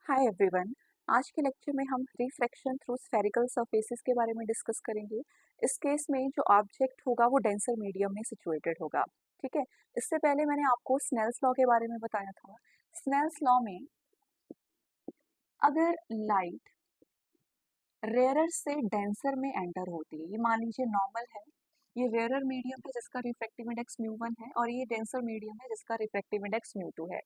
Hi everyone. आज के lecture में हम रिफ्रैक्शन थ्रू स्फेरिकल सरफेसेस के बारे में डिस्कस करेंगे। इस केस में जो ऑब्जेक्ट होगा वो डेंसर मीडियम में सिचुएटेड होगा। ठीक है। इससे पहले मैंने आपको स्नेल्स लॉ के बारे में बताया था। स्नेल्स लॉ में अगर लाइट रेयरर से डेंसर में एंटर होती है, ये मान लीजिए नॉर्मल है, ये रेयरर मीडियम है जिसका रिफ्रैक्टिव इंडेक्स μ1 है और ये डेंसर मीडियम है जिसका रिफ्रैक्टिव इंडेक्स μ2 है।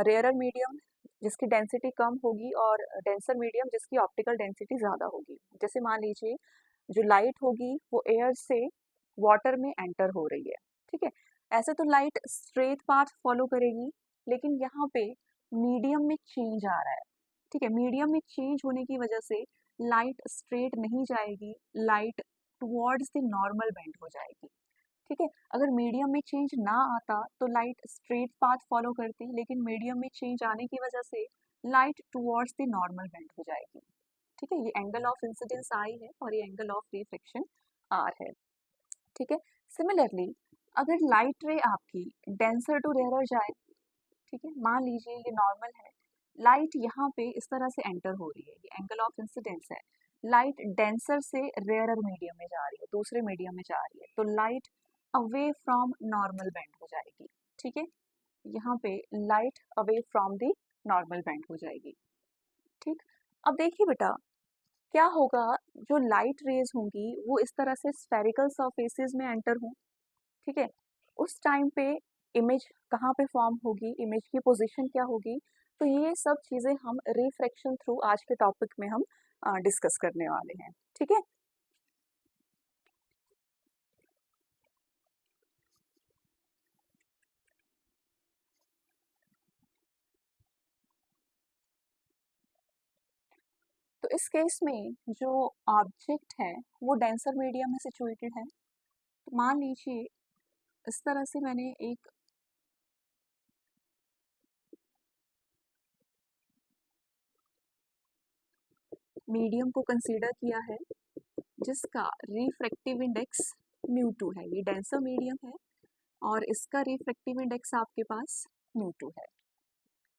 रेयरर मीडियम जिसकी डेंसिटी कम होगी और डेंसर मीडियम जिसकी ऑप्टिकल डेंसिटी ज़्यादा होगी। जैसे मान लीजिए जो लाइट होगी वो एयर से वाटर में एंटर हो रही है। ठीक है। ऐसे तो लाइट स्ट्रेट पाथ फॉलो करेगी, लेकिन यहाँ पे मीडियम में चेंज आ रहा है। ठीक है। मीडियम में चेंज होने की वजह से लाइट स्ट्रेट नहीं जाएगी, light towards the normal bend हो जाएगी। ठीक है। अगर मीडियम में चेंज ना आता तो लाइट स्ट्रेट पाथ फॉलो करती, लेकिन मीडियम में चेंज आने की वजह से light towards the normal bend हो जाएगी। ठीक है। ये एंगल ऑफ इंसिडेंस आई है और ये एंगल ऑफ रिफ्लेक्शन आर है। ठीक है। सिमिलरली अगर लाइट रे आपकी डेंसर टू रेयरर जाए, ठीक है, मान लीजिए ये नॉर्मल है, लाइट यहाँ पे इस तरह से एंटर हो रही है, ये एंगल ऑफ इंसिडेंस है। लाइट डेंसर से रेयरर मीडियम में जा रही है, दूसरे मीडियम में जा रही है, तो light away from normal bend हो जाएगी। ठीक है। यहाँ पे light away from the normal bend हो जाएगी। ठीक। अब देखिए बेटा, क्या होगा, जो लाइट रेज होंगी वो इस तरह से स्फेरिकल सरफेसेस में एंटर हों। ठीक है। उस टाइम पे इमेज कहाँ पे फॉर्म होगी, इमेज की पोजीशन क्या होगी, तो ये सब चीज़ें हम रिफ्रैक्शन थ्रू आज के टॉपिक में हम डिस्कस करने वाले हैं। ठीक है। तो इस केस में जो ऑब्जेक्ट है वो डेंसर मीडियम में सिचुएटेड है। तो मान लीजिए इस तरह से मैंने एक मीडियम को कंसीडर किया है जिसका रिफ्रैक्टिव इंडेक्स μ2 है। ये डेंसर मीडियम है और इसका रिफ्रैक्टिव इंडेक्स आपके पास μ2 है।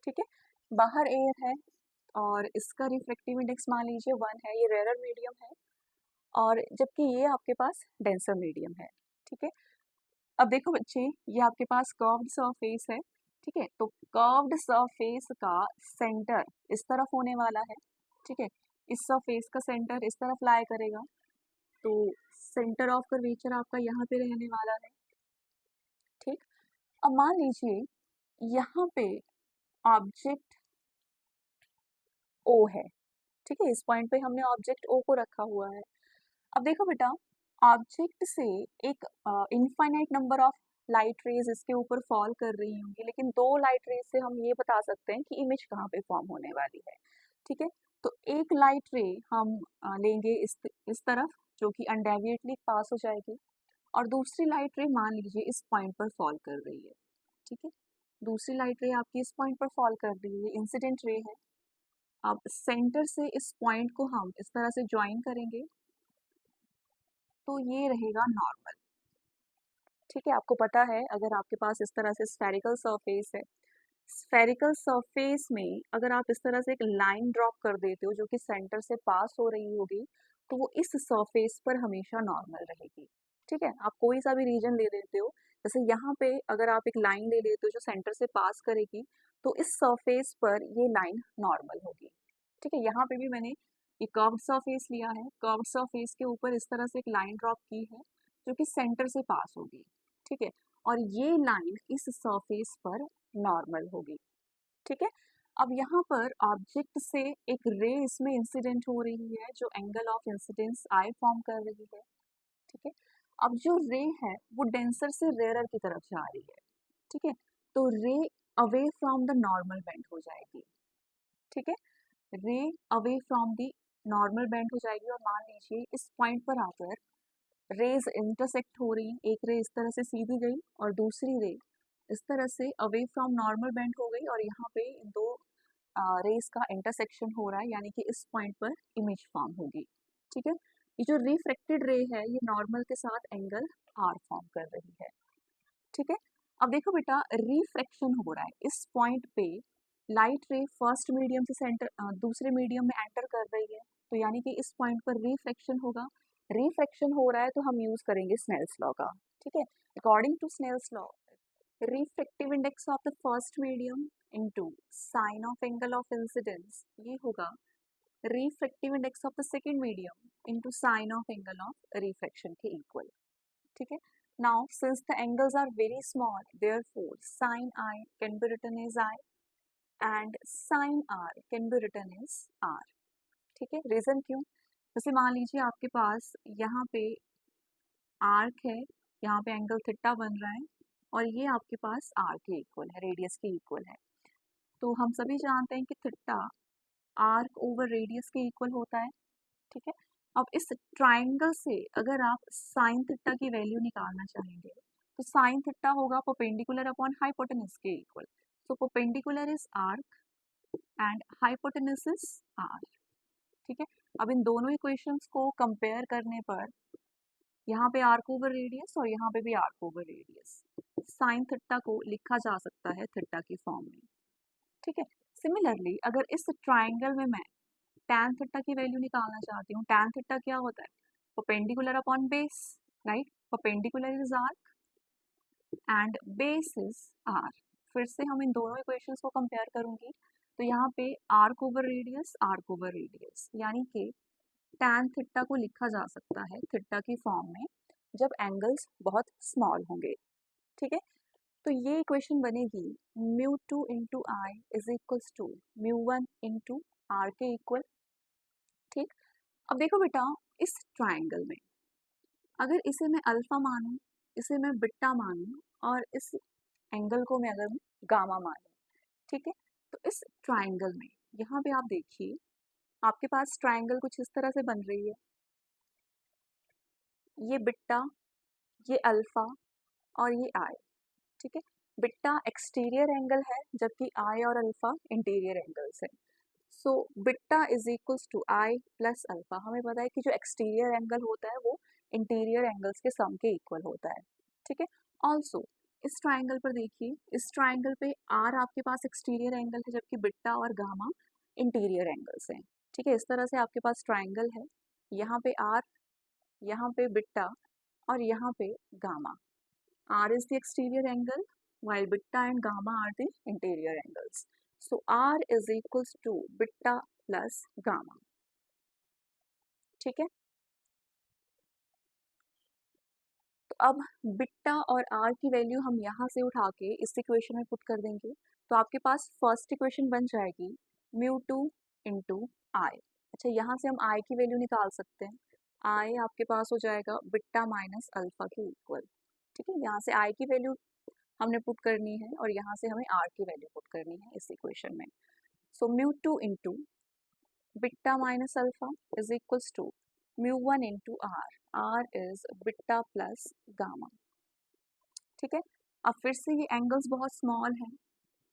ठीक है। बाहर एयर है और इसका रिफ्रैक्टिव इंडेक्स मान लीजिए 1 है, ये रेयरर मीडियम है, और जबकि ये आपके पास डेंसर मीडियम है। ठीक है। अब देखो बच्चे, ये आपके पास कर्व्ड सरफेस है। ठीक है। तो कर्व्ड सरफेस का सेंटर इस तरफ होने वाला है। ठीक है। इस सरफेस का सेंटर इस तरफ लाई करेगा, तो सेंटर ऑफ कर्वेचर आपका यहाँ पे रहने वाला है। ठीक। अब मान लीजिए यहाँ पे ऑब्जेक्ट ओ है। ठीक है। इस पॉइंट पे हमने ऑब्जेक्ट ओ को रखा हुआ है। अब देखो बेटा, ऑब्जेक्ट से एक infinite number of light rays इसके ऊपर फॉल कर रही होंगी, लेकिन दो लाइट रेज से हम ये बता सकते हैं कि इमेज कहाँ पे फॉर्म होने वाली है। ठीक है। तो एक लाइट रे हम लेंगे इस तरफ, जो कि अनडेविएटली पास हो जाएगी, और दूसरी लाइट रे मान लीजिए इस पॉइंट पर फॉल कर रही है। ठीक है। दूसरी लाइट रे आपकी इस पॉइंट पर फॉल कर रही है, इंसिडेंट रे है। अब सेंटर से इस पॉइंट को हम इस तरह से ज्वाइन करेंगे, तो ये रहेगा नॉर्मल। ठीक है। आपको पता है अगर आपके पास इस तरह से स्फेरिकल सरफेस है, स्फेरिकल सरफेस में अगर आप इस तरह से एक लाइन ड्रॉप कर देते हो जो कि सेंटर से पास हो रही होगी, तो वो इस सरफेस पर हमेशा नॉर्मल रहेगी। ठीक है। आप कोई सा भी रीजन ले लेते हो, जैसे यहाँ पे अगर आप एक लाइन ले लेते हो जो सेंटर से पास करेगी, तो इस सरफेस पर ये लाइन नॉर्मल होगी। ठीक है। यहाँ पे भी मैंने ये कर्व्ड सरफेस लिया है, कर्व्ड सरफेस के ऊपर इस तरह से एक लाइन ड्रॉप की है जो कि सेंटर से पास होगी। ठीक है। और ये लाइन इस सरफेस पर नॉर्मल होगी। ठीक है। अब यहाँ पर ऑब्जेक्ट से एक रे इसमें इंसिडेंट हो रही है जो angle of incidence I form कर रही है। ठीक है। अब जो रे है वो डेंसर से रेयरर की तरफ जा रही है। ठीक है। तो रे away from the normal bend हो जाएगी। ठीक है। रे away from the normal bend हो जाएगी, और मान लीजिए इस पॉइंट पर आकर रेज इंटरसेक्ट हो रही, एक रे इस तरह से सीधी गई और दूसरी रे इस तरह से अवे फ्रॉम नॉर्मल बेंड हो गई, और यहाँ पे इन दो रेज का इंटरसेक्शन हो रहा है, यानी कि इस पॉइंट पर इमेज फॉर्म होगी। ठीक है। ये जो रिफ्रैक्टेड रे है ये नॉर्मल के साथ एंगल आर फॉर्म कर रही है। ठीक है। अब देखो बेटा, रिफ्रैक्शन हो रहा है इस पॉइंट पे, लाइट रे फर्स्ट मीडियम से दूसरे मीडियम में एंटर कर रही है, तो यानी कि इस पॉइंट पर रिफ्लेक्शन होगा। रिफ्लेक्शन हो रहा है तो हम यूज करेंगे स्नेल्स लॉ का, ठीक है। According to Snell's law, reflective index of the first medium into sine of angle of incidence, ये होगा reflective index of the second medium into sine of angle of reflection के equal, ठीक है। Now since the angles are very small, therefore sine i can be written as i and sine r can be written as r, ठीक है। Reason क्यों? जैसे मान लीजिए आपके पास यहाँ पे आर्क है, यहाँ पे एंगल थीटा बन रहा है और ये आपके पास आर के इक्वल है, रेडियस के इक्वल है। तो हम सभी जानते हैं कि थीटा आर्क ओवर रेडियस के इक्वल होता है, ठीक है। अब इस ट्राइंगल से अगर आप साइन थीटा की वैल्यू निकालना चाहेंगे तो साइन थीटा होगा परपेंडिकुलर अपॉन हाइपोटेनस के equal. So perpendicular is arc and hypotenuse is r, ठीक है। अब इन दोनों इक्वेशंस को कंपेयर करने पर यहाँ पे आर्क ओवर रेडियस और यहाँ पे भी arc over radius, sine theta को लिखा जा सकता है थीटा की फॉर्म में, ठीक है। सिमिलरली अगर इस ट्राइंगल में मैं tan थीटा की वैल्यू निकालना चाहती हूँ, tan थीटा क्या होता है? Perpendicular upon base, right. Perpendicular is arc and base is r. फिर से हम इन दोनों इक्वेशंस को कंपेयर करूंगी तो यहाँ पे आर्क ओवर रेडियस, यानी कि tan थीटा को लिखा जा सकता है थीटा की फॉर्म में जब एंगल्स बहुत स्मॉल होंगे, ठीक है। तो ये इक्वेशन बनेगी mu two into i is equals to mu one into r के इक्वल, ठीक। अब देखो बेटा, इस ट्राइंगल में अगर इसे मैं अल्फा मानूं, इसे मैं बीटा मानूं और इस एंगल को मैं अगर गामा मानूं, ठीक है। तो इस ट्राइंगल में यहाँ पे आप देखिए आपके पास ट्राइंगल कुछ इस तरह से बन रही है, ये बीटा, ये अल्फा और ये आई, ठीक है। बीटा एक्सटीरियर एंगल है जबकि आई और अल्फा इंटीरियर एंगल्स है। So beta is equals to i plus alpha. हमें पता है कि जो एक्सटीरियर एंगल होता है वो इंटीरियर एंगल्स के सम के इक्वल होता है, ठीक है। ऑल्सो इस ट्राइंगल पर देखिए, इस ट्राइंगल पे आर आपके पास एक्सटीरियर एंगल है जबकि बीटा और गामा इंटीरियर एंगल्स हैं, ठीक है। इस तरह से आपके पास ट्राइंगल है, यहाँ पे आर, यहाँ पे बीटा और यहाँ पे gamma. R is the exterior angle while beta and gamma are the interior angles. So R is equals to beta plus gamma, ठीक है। तो अब बीटा और R की वैल्यू हम यहाँ से उठा के इस इक्वेशन में पुट कर देंगे तो आपके पास फर्स्ट इक्वेशन बन जाएगी म्यू टू इंटू आई। अच्छा, यहाँ से हम I की वैल्यू निकाल सकते हैं, I आपके पास हो जाएगा बीटा माइनस अल्फा के इक्वल, ठीक है। यहाँ से I की वैल्यू हमने पुट करनी है और यहाँ से हमें R की वैल्यू पुट करनी है इस इक्वेशन में। So mu two into beta minus alpha is equals to mu one into r, r is beta plus gamma, ठीक है। अब फिर से ये एंगल्स बहुत स्मॉल हैं,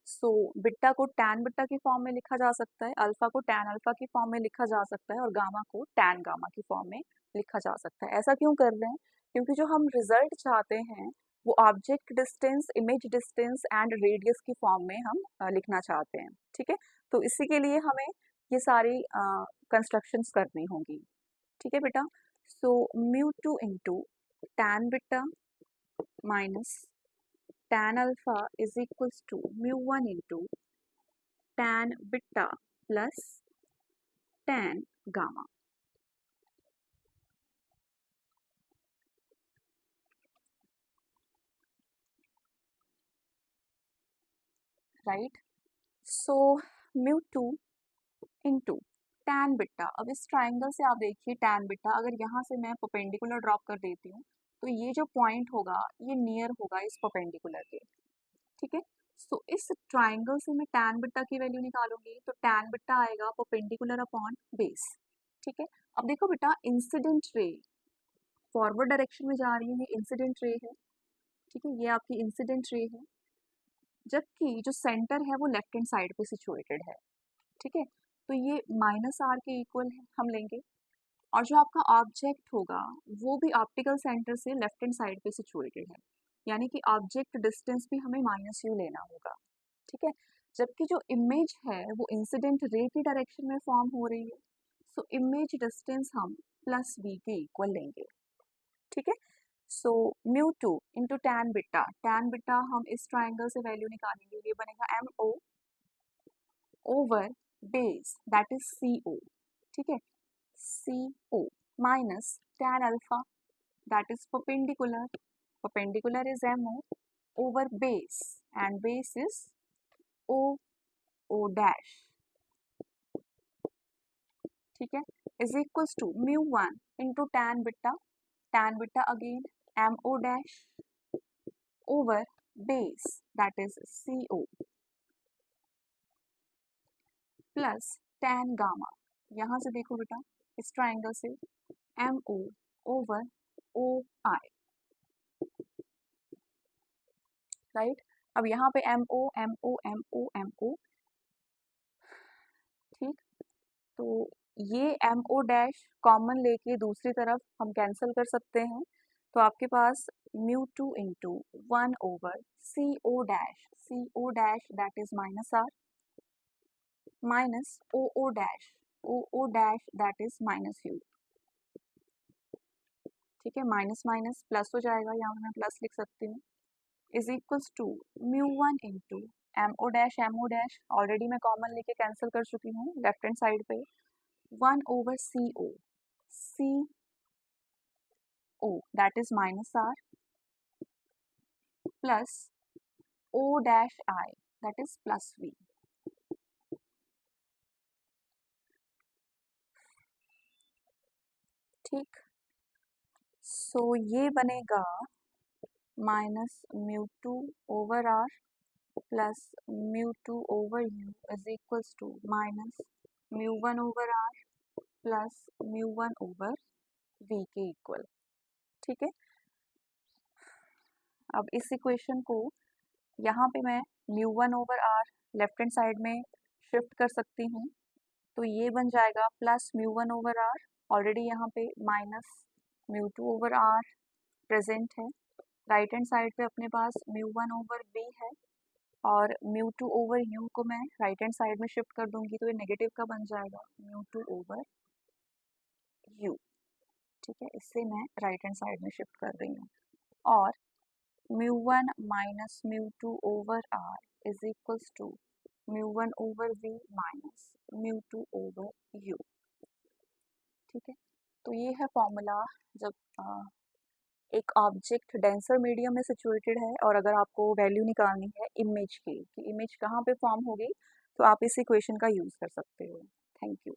सो बीटा को टैन बीटा की फॉर्म में लिखा जा सकता है, अल्फा को टैन अल्फा की फॉर्म में लिखा जा सकता है और गामा को टैन गामा की फॉर्म में लिखा जा सकता है। ऐसा क्यों कर रहे हैं? क्योंकि जो हम रिजल्ट चाहते हैं वो object distance, image distance and radius की फॉर्म में हम लिखना चाहते हैं, ठीक है। तो इसी के लिए हमें ये सारी कंस्ट्रक्शंस करनी होंगी, ठीक है बेटा। सो mu two into tan beta minus tan alpha is equals to mu 1 into tan beta plus tan gamma, right? So mu 2 into tan beta। अब इस ट्राइंगल से आप देखिए tan beta, अगर यहाँ से मैं परपेंडिकुलर ड्रॉप कर देती हूँ तो ये जो पॉइंट होगा ये नियर होगा इस परपेंडिकुलर के, ठीक है। सो इस ट्राइंगल से मैं tan beta की वैल्यू निकालूंगी तो tan beta आएगा परपेंडिकुलर अपॉन बेस, ठीक है। अब देखो बेटा, इंसिडेंट रे फॉरवर्ड डायरेक्शन में जा रही है, ये इंसिडेंट रे है, ठीक है। ये आपकी इंसिडेंट रे है जबकि जो सेंटर है वो लेफ्ट हैंड साइड पे सिचुएटेड है, ठीक है। तो ये माइनस आर के इक्वल है हम लेंगे और जो आपका ऑब्जेक्ट होगा वो भी ऑप्टिकल सेंटर से लेफ्ट हैंड साइड पे सिचुएटेड है, यानी कि ऑब्जेक्ट डिस्टेंस भी हमें माइनस यू लेना होगा, ठीक है। जबकि जो इमेज है वो इंसिडेंट रे की डायरेक्शन में फॉर्म हो रही है। सो इमेज डिस्टेंस हम प्लस v के इक्वल लेंगे, ठीक है। So mu two into tan beta हम इस ट्राइंगल से वैल्यू निकालेंगे, ये बनेगा M O over base that is C O, ठीक है, C O minus tan alpha that is perpendicular is mo over base and base is o dash, ठीक है, is equals to mu 1 into tan beta again m o dash over base that is c o plus tan gamma, यहाँ से देखो बेटा इस triangle से m o over o i, right. अब यहाँ पे m o m o m o m o, ठीक, तो ये एम ओ डैश कॉमन लेके दूसरी तरफ हम कैंसिल कर सकते हैं, तो आपके पास mu two into 1 over C O dash that is minus R minus O dash that is minus U, ठीक है, माइनस माइनस प्लस हो जाएगा, यहाँ मैं प्लस लिख सकती हूँ, is equals to mu 1 into M O dash already मैं कॉमन लेके कैंसिल कर चुकी हूँ लेफ्ट हैंड साइड पे, 1 over C O that is minus R plus O dash I that is plus V, ठीक। सो ये बनेगा minus mu two over r plus mu two over u is equals to minus mu one over r plus mu one over v के equal, ठीक है। अब इस equation को यहाँ पे मैं mu one over r left hand side में शिफ्ट कर सकती हूँ, तो ये बन जाएगा plus mu one over r, already यहाँ पे minus mu two over r present है, राइट हैंड साइड पे अपने पास म्यू वन ओवर बी है, और म्यू टू ओवर यू को मैं राइट हैंड साइड में शिफ्ट कर दूंगी तो ये नेगेटिव का बन जाएगा म्यू टू ओवर यू, ठीक है, इससे मैं राइट हैंड साइड में शिफ्ट कर रही हूँ, और mu one minus mu two over r is equals to mu one over v minus mu two over u, ठीक है। तो ये है फॉर्मूला जब एक ऑब्जेक्ट डेंसर मीडियम में सिचुएटेड है और अगर आपको वैल्यू निकालनी है इमेज की कि इमेज कहाँ पे फॉर्म होगी, तो आप इस इक्वेशन का यूज़ कर सकते हो। Thank you.